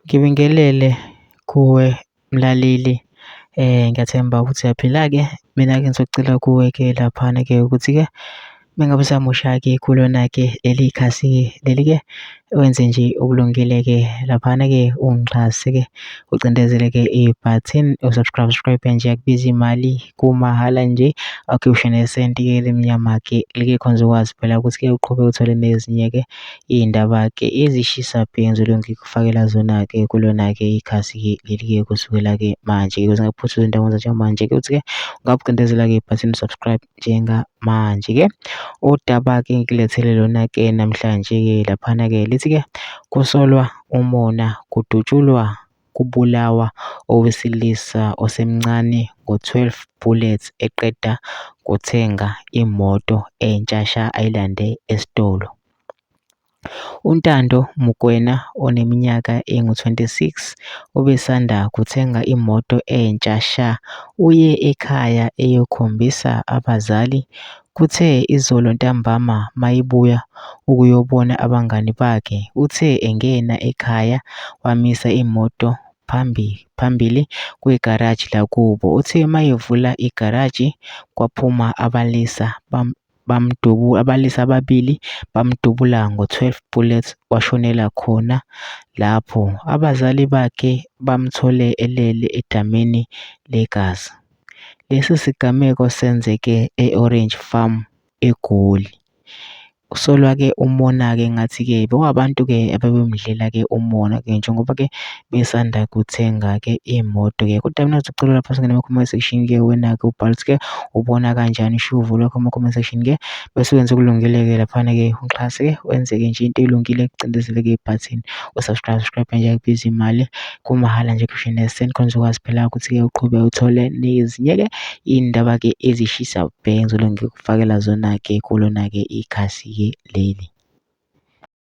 Ngibingelele kuwe mlaleli, ngiyathemba ukuthi uyaphila-ke. Mina-ke ngizocela kuwe-ke laphana-ke ukuthi-ke mengabe usamusha-ke kulona-ke leli khasi leli-ke wenze nje okulungile-ke laphana-ke ungixhase-ke ucindezele-ke ibhathini u-subscribe nje, akubizi imali, kumahhala nje. Okay, usho nesenti-ke elimnyama-ke like-ke ukwazi phela ukuthi-ke uqhube uthole nezinye-ke iy'ndaba-ke ezishisa bhe engizobe ngikufakela zona-ke kulona-ke ikhasi-ke leli-ke kusukela-ke manje ukuze ngaphuthuza into engiyenza njengamanje-ke ukuthi-ke ungakucindezela-ke ibhathini subscribe njengamanje-ke. Udaba-ke ngikulethele lona-ke namhlanje-ke laphana-ke lithi-ke kusolwa umona, kudutshulwa, kubulawa owesilisa osemncane ngo-12 bullets eqeda kuthenga imoto entsha sha ayilande esitolo. uNtando Mokoena oneminyaka engu-26 obesanda kuthenga imoto entsha sha uye ekhaya eyokhombisa abazali. Kuthe izolo ntambama mayebuya ukuyobona abangani bakhe, uthe engena ekhaya wamisa imoto phambili kwegaraji lakubo. Uthe mayevula igaraji kwaphuma abalisa ababili bamdubula ngo-12 bullets washonela khona lapho. Abazali bakhe bamthole elele edamini legazi. Lesi sigameko senzeke e-Orange Farm eGoli. Kusolwa-ke umona-ke ngathi-ke bewabantu-ke ababemdlela-ke umona-ke njengoba-ke besanda kuthenga-ke imoto-ke. Kodwa mina ngizocela lapha singene kuma-comment section-ke wena-ke ubhale ukuthi-ke ubona kanjani, shuvo lwakho kuma-comment section-ke bese wenza okulungile-ke laphana-ke ungixhase-ke wenze-ke nje into elungile, kucindezele-ke ibhathini u-subscribe nje, akubizi imali, kumahhala nje, kusho ne-send khona uzokwazi phela ukuthi-ke uqhube uthole nezinye-ke iy'ndaba-ke ezishisa bhe engizobe ngikufakela zona-ke kulona-ke ikhasi-ke leli.